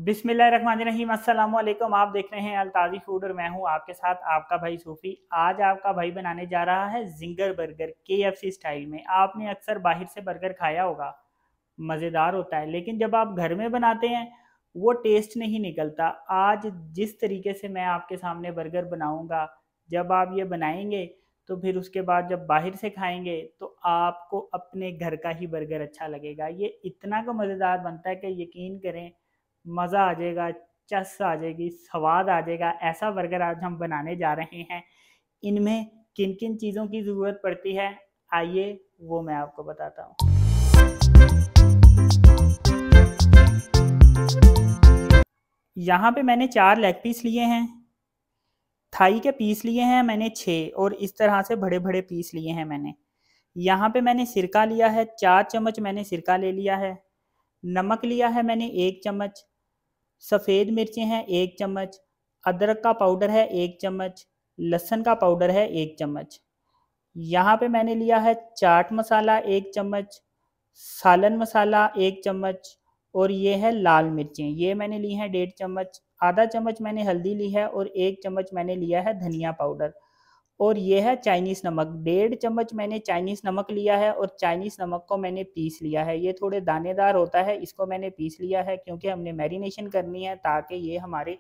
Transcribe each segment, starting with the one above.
बिस्मिल्लाहिर्रहमानिर्रहीम अस्सलाम वालेकुम। आप देख रहे हैं अलताज़ी फूड और मैं हूं आपके साथ आपका भाई सूफ़ी। आज आपका भाई बनाने जा रहा है जिंगर बर्गर KFC स्टाइल में। आपने अक्सर बाहर से बर्गर खाया होगा, मज़ेदार होता है, लेकिन जब आप घर में बनाते हैं वो टेस्ट नहीं निकलता। आज जिस तरीके से मैं आपके सामने बर्गर बनाऊंगा, जब आप ये बनाएंगे तो फिर उसके बाद जब बाहर से खाएंगे तो आपको अपने घर का ही बर्गर अच्छा लगेगा। ये इतना का मज़ेदार बनता है कि यकीन करें, मज़ा आ जाएगा, चस आ जाएगी, स्वाद आ जाएगा। ऐसा बर्गर आज हम बनाने जा रहे हैं। इनमें किन किन चीज़ों की ज़रूरत पड़ती है, आइए वो मैं आपको बताता हूँ। यहाँ पे मैंने 4 लेग पीस लिए हैं, थाई के पीस लिए हैं मैंने 6, और इस तरह से बड़े बड़े पीस लिए हैं मैंने। यहाँ पे मैंने सिरका लिया है, 4 चम्मच मैंने सिरका ले लिया है। नमक लिया है मैंने 1 चम्मच। सफ़ेद मिर्चें हैं 1 चम्मच। अदरक का पाउडर है 1 चम्मच। लहसुन का पाउडर है 1 चम्मच। यहाँ पे मैंने लिया है चाट मसाला 1 चम्मच, सालन मसाला 1 चम्मच, और ये है लाल मिर्चें, ये मैंने ली हैं 1.5 चम्मच। आधा चम्मच मैंने हल्दी ली है और 1 चम्मच मैंने लिया है धनिया पाउडर। और ये है चाइनीज़ नमक, 1.5 चम्मच मैंने चाइनीज़ नमक लिया है, और चाइनीज़ नमक को मैंने पीस लिया है। ये थोड़े दानेदार होता है, इसको मैंने पीस लिया है क्योंकि हमने मैरिनेशन करनी है ताकि ये हमारे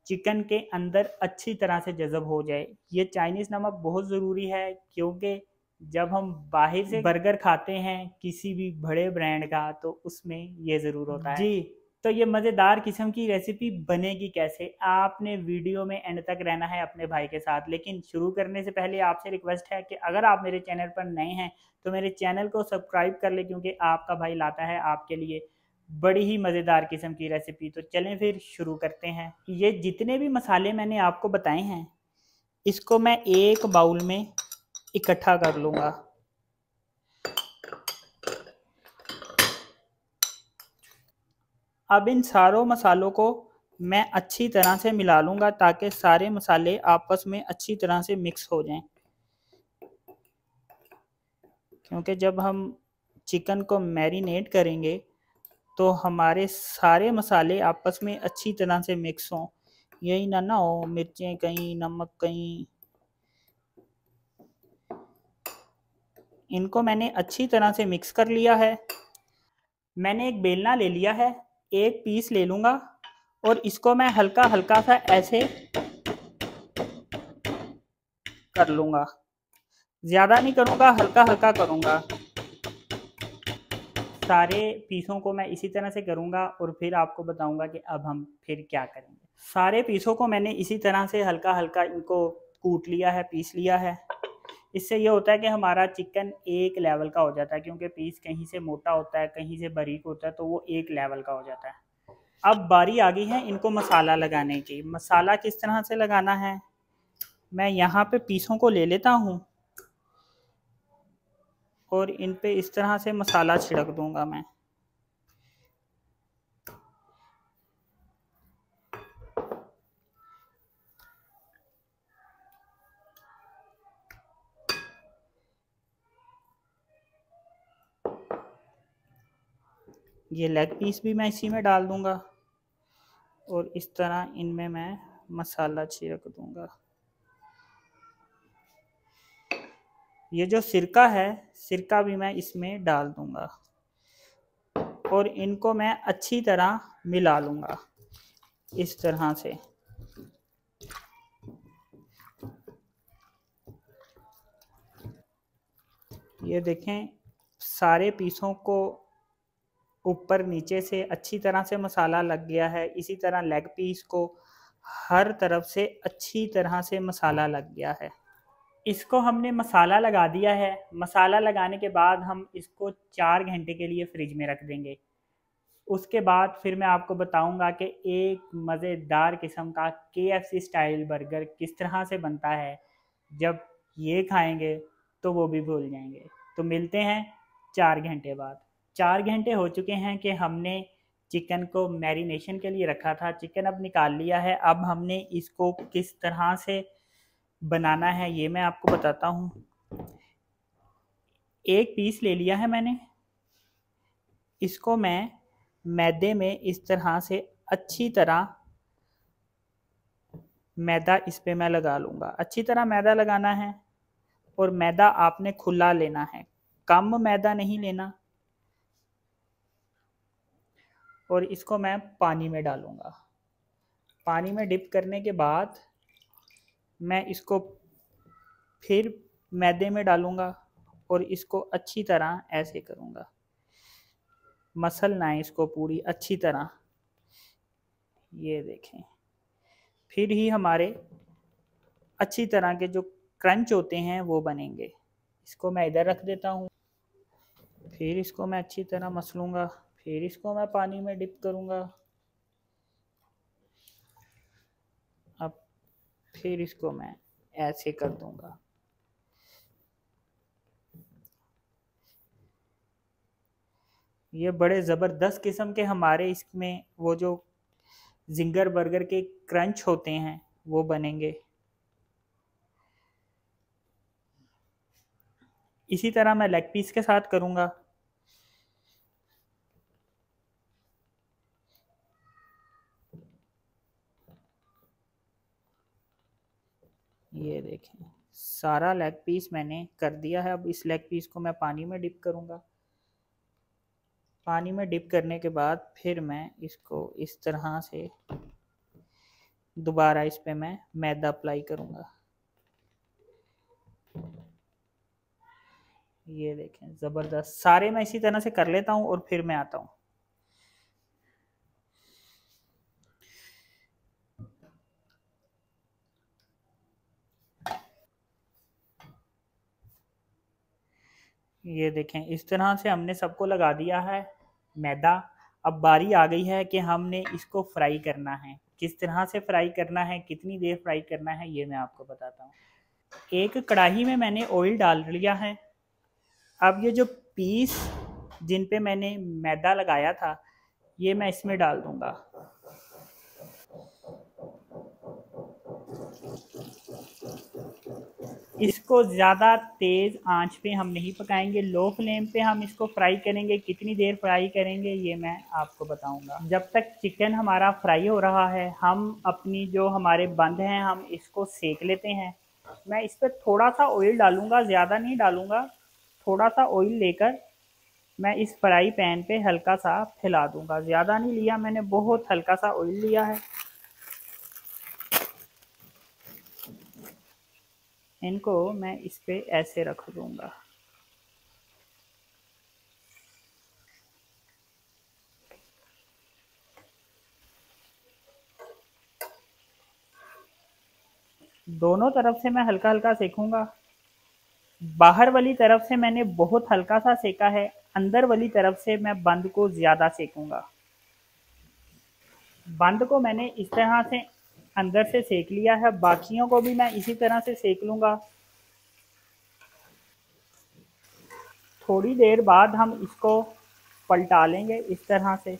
चिकन के अंदर अच्छी तरह से जज़ब हो जाए। ये चाइनीज़ नमक बहुत ज़रूरी है क्योंकि जब हम बाहर से बर्गर खाते हैं किसी भी बड़े ब्रांड का तो उसमें ये ज़रूर होता है जी। तो ये मज़ेदार किस्म की रेसिपी बनेगी कैसे, आपने वीडियो में एंड तक रहना है अपने भाई के साथ। लेकिन शुरू करने से पहले आपसे रिक्वेस्ट है कि अगर आप मेरे चैनल पर नए हैं तो मेरे चैनल को सब्सक्राइब कर ले, क्योंकि आपका भाई लाता है आपके लिए बड़ी ही मज़ेदार किस्म की रेसिपी। तो चलें फिर शुरू करते हैं। ये जितने भी मसाले मैंने आपको बताए हैं इसको मैं एक बाउल में इकट्ठा कर लूँगा। अब इन सारों मसालों को मैं अच्छी तरह से मिला लूँगा ताकि सारे मसाले आपस में अच्छी तरह से मिक्स हो जाएं, क्योंकि जब हम चिकन को मैरिनेट करेंगे तो हमारे सारे मसाले आपस में अच्छी तरह से मिक्स हों। यही ना हो मिर्चें कहीं, नमक कहीं। इनको मैंने अच्छी तरह से मिक्स कर लिया है। मैंने एक बेलना ले लिया है, एक पीस ले लूँगा और इसको मैं हल्का हल्का सा ऐसे कर लूँगा। ज़्यादा नहीं करूँगा, हल्का हल्का करूँगा। सारे पीसों को मैं इसी तरह से करूँगा और फिर आपको बताऊँगा कि अब हम फिर क्या करेंगे। सारे पीसों को मैंने इसी तरह से हल्का हल्का इनको कूट लिया है, पीस लिया है। इससे ये होता है कि हमारा चिकन एक लेवल का हो जाता है, क्योंकि पीस कहीं से मोटा होता है कहीं से बारीक होता है, तो वो एक लेवल का हो जाता है। अब बारी आ गई है इनको मसाला लगाने की। मसाला किस तरह से लगाना है, मैं यहाँ पे पीसों को ले लेता हूँ और इन पे इस तरह से मसाला छिड़क दूंगा मैं। ये लेग पीस भी मैं इसी में डाल दूंगा और इस तरह इनमें मैं मसाला छिड़क दूंगा। ये जो सिरका है, सिरका भी मैं इसमें डाल दूंगा और इनको मैं अच्छी तरह मिला लूँगा इस तरह से। ये देखें सारे पीसों को ऊपर नीचे से अच्छी तरह से मसाला लग गया है। इसी तरह लेग पीस को हर तरफ से अच्छी तरह से मसाला लग गया है। इसको हमने मसाला लगा दिया है। मसाला लगाने के बाद हम इसको 4 घंटे के लिए फ्रिज में रख देंगे। उसके बाद फिर मैं आपको बताऊंगा कि एक मज़ेदार किस्म का KFC स्टाइल बर्गर किस तरह से बनता है। जब ये खाएंगे तो वो भी भूल जाएंगे। तो मिलते हैं 4 घंटे बाद। 4 घंटे हो चुके हैं कि हमने चिकन को मैरिनेशन के लिए रखा था। चिकन अब निकाल लिया है। अब हमने इसको किस तरह से बनाना है ये मैं आपको बताता हूँ। एक पीस ले लिया है मैंने, इसको मैं मैदे में इस तरह से अच्छी तरह मैदा इस पे मैं लगा लूँगा। अच्छी तरह मैदा लगाना है और मैदा आपने खुला लेना है, कम मैदा नहीं लेना। और इसको मैं पानी में डालूँगा। पानी में डिप करने के बाद मैं इसको फिर मैदे में डालूँगा और इसको अच्छी तरह ऐसे करूँगा, मसलना है इसको पूरी अच्छी तरह। ये देखें, फिर ही हमारे अच्छी तरह के जो क्रंच होते हैं वो बनेंगे। इसको मैं इधर रख देता हूँ। फिर इसको मैं अच्छी तरह मसलूँगा, फिर इसको मैं पानी में डिप करूँगा। अब फिर इसको मैं ऐसे कर दूँगा। ये बड़े ज़बरदस्त किस्म के हमारे इसमें वो जो जिंगर बर्गर के क्रंच होते हैं वो बनेंगे। इसी तरह मैं लेग पीस के साथ करूँगा। ये देखें, सारा लेग पीस मैंने कर दिया है। अब इस लेग पीस को मैं पानी में डिप करूँगा। पानी में डिप करने के बाद फिर मैं इसको इस तरह से दोबारा इस पे मैं मैदा अप्लाई करूँगा। ये देखें, ज़बरदस्त। सारे मैं इसी तरह से कर लेता हूँ और फिर मैं आता हूँ। ये देखें, इस तरह से हमने सबको लगा दिया है मैदा। अब बारी आ गई है कि हमने इसको फ्राई करना है। किस तरह से फ्राई करना है, कितनी देर फ्राई करना है, ये मैं आपको बताता हूँ। एक कढ़ाई में मैंने ऑयल डाल लिया है। अब ये जो पीस जिन पे मैंने मैदा लगाया था ये मैं इसमें डाल दूंगा। इसको ज़्यादा तेज़ आंच पे हम नहीं पकाएंगे, लो फ्लेम पे हम इसको फ्राई करेंगे। कितनी देर फ्राई करेंगे ये मैं आपको बताऊंगा। जब तक चिकन हमारा फ्राई हो रहा है हम अपनी जो हमारे बंद हैं हम इसको सेक लेते हैं। मैं इस पर थोड़ा सा ऑयल डालूंगा, ज़्यादा नहीं डालूंगा। थोड़ा सा ऑयल लेकर मैं इस फ्राई पैन पे हल्का सा फैला दूंगा। ज़्यादा नहीं लिया मैंने, बहुत हल्का सा ऑयल लिया है। इनको मैं इस पे ऐसे रख दूंगा। दोनों तरफ से मैं हल्का हल्का सेकूंगा। बाहर वाली तरफ से मैंने बहुत हल्का सा सेका है, अंदर वाली तरफ से मैं बंद को ज़्यादा सेकूंगा। बंद को मैंने इस तरह से अंदर से सेक लिया है, बाकियों को भी मैं इसी तरह से सेक लूँगा। थोड़ी देर बाद हम इसको पलटा लेंगे इस तरह से।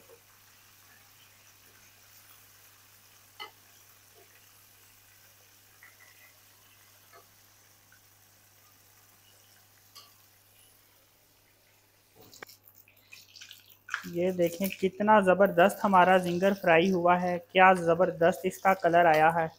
ये देखें कितना ज़बरदस्त हमारा जिंगर फ्राई हुआ है, क्या ज़बरदस्त इसका कलर आया है।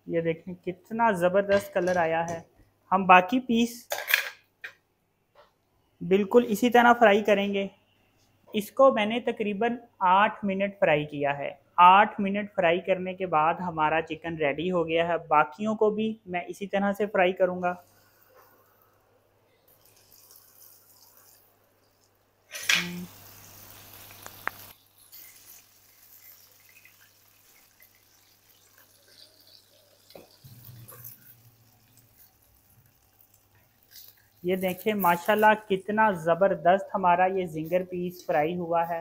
ये देखें कितना ज़बरदस्त कलर आया है। हम बाकी पीस बिल्कुल इसी तरह फ्राई करेंगे। इसको मैंने तकरीबन 8 मिनट फ्राई किया है। 8 मिनट फ्राई करने के बाद हमारा चिकन रेडी हो गया है। बाकियों को भी मैं इसी तरह से फ्राई करूँगा। ये देखें माशाल्लाह कितना ज़बरदस्त हमारा ये जिंगर पीस फ्राई हुआ है।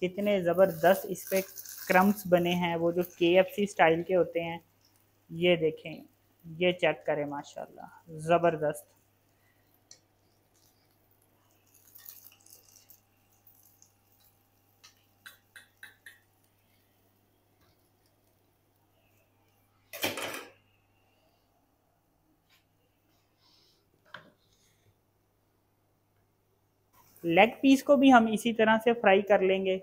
कितने ज़बरदस्त इस पर क्रम्स बने हैं, वो जो KFC स्टाइल के होते हैं। ये देखें, ये चेक करें, माशाल्लाह ज़बरदस्त। लेग पीस को भी हम इसी तरह से फ्राई कर लेंगे।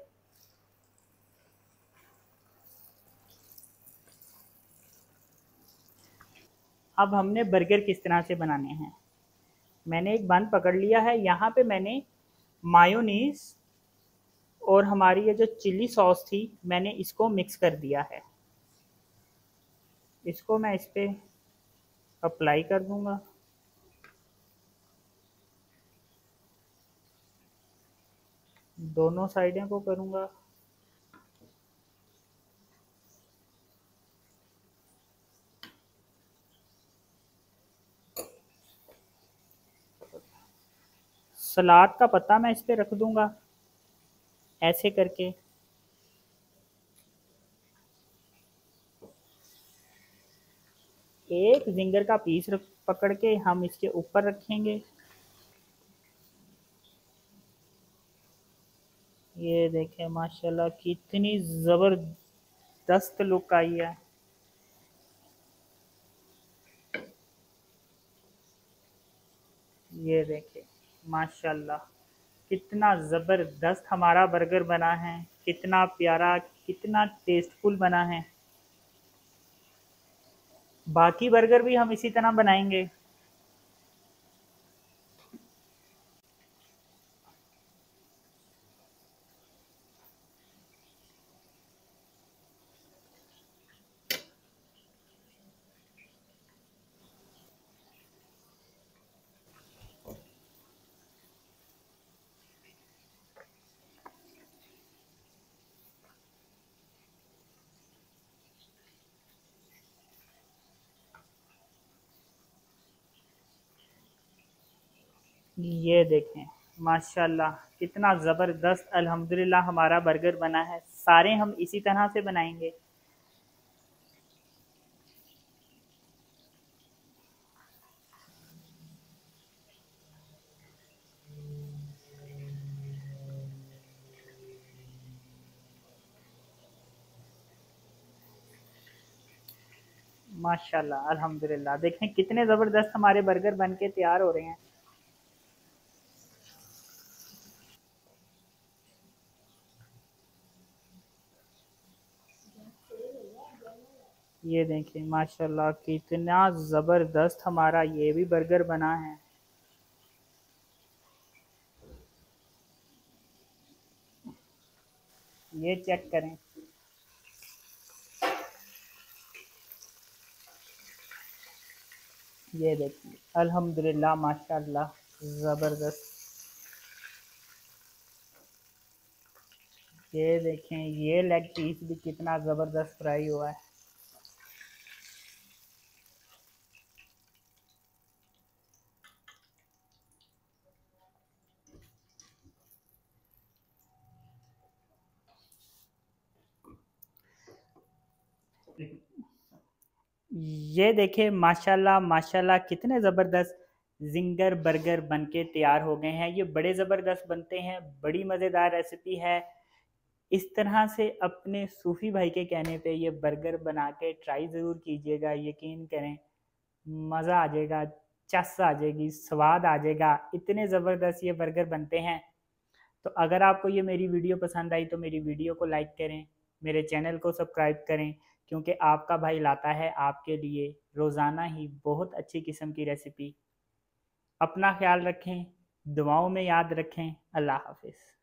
अब हमने बर्गर किस तरह से बनाने हैं। मैंने एक बन पकड़ लिया है, यहाँ पे मैंने मायोनीज और हमारी ये जो चिल्ली सॉस थी मैंने इसको मिक्स कर दिया है। इसको मैं इस पर अप्लाई कर दूंगा। दोनों साइडें को करूंगा। सलाद का पत्ता मैं इस पे रख दूंगा ऐसे करके। एक जिंगर का पीस पकड़ के हम इसके ऊपर रखेंगे। ये देखें माशाल्लाह कितनी ज़बरदस्त लुक आई है। ये देखें माशाल्लाह कितना ज़बरदस्त हमारा बर्गर बना है, कितना प्यारा, कितना टेस्टफुल बना है। बाकी बर्गर भी हम इसी तरह बनाएंगे। ये देखें माशाल्लाह कितना ज़बरदस्त अल्हम्दुलिल्लाह हमारा बर्गर बना है। सारे हम इसी तरह से बनाएंगे। माशाल्लाह अल्हम्दुलिल्लाह देखें कितने ज़बरदस्त हमारे बर्गर बन के तैयार हो रहे हैं। ये देखें माशाल्लाह कितना ज़बरदस्त हमारा ये भी बर्गर बना है। ये चेक करें। ये देखिए अल्हम्दुलिल्लाह माशाल्लाह ज़बरदस्त। ये देखें ये लेग पीस भी कितना ज़बरदस्त फ्राई हुआ है। ये देखें माशाल्लाह माशाल्लाह कितने ज़बरदस्त जिंगर बर्गर बनके तैयार हो गए हैं। ये बड़े ज़बरदस्त बनते हैं, बड़ी मज़ेदार रेसिपी है। इस तरह से अपने सूफ़ी भाई के कहने पे ये बर्गर बना के ट्राई ज़रूर कीजिएगा। यकीन करें मज़ा आ जाएगा, चस आ जाएगी, स्वाद आ जाएगा। इतने ज़बरदस्त ये बर्गर बनते हैं। तो अगर आपको ये मेरी वीडियो पसंद आई तो मेरी वीडियो को लाइक करें, मेरे चैनल को सब्सक्राइब करें, क्योंकि आपका भाई लाता है आपके लिए रोज़ाना ही बहुत अच्छी किस्म की रेसिपी। अपना ख्याल रखें, दुआओं में याद रखें। अल्लाह हाफिज़।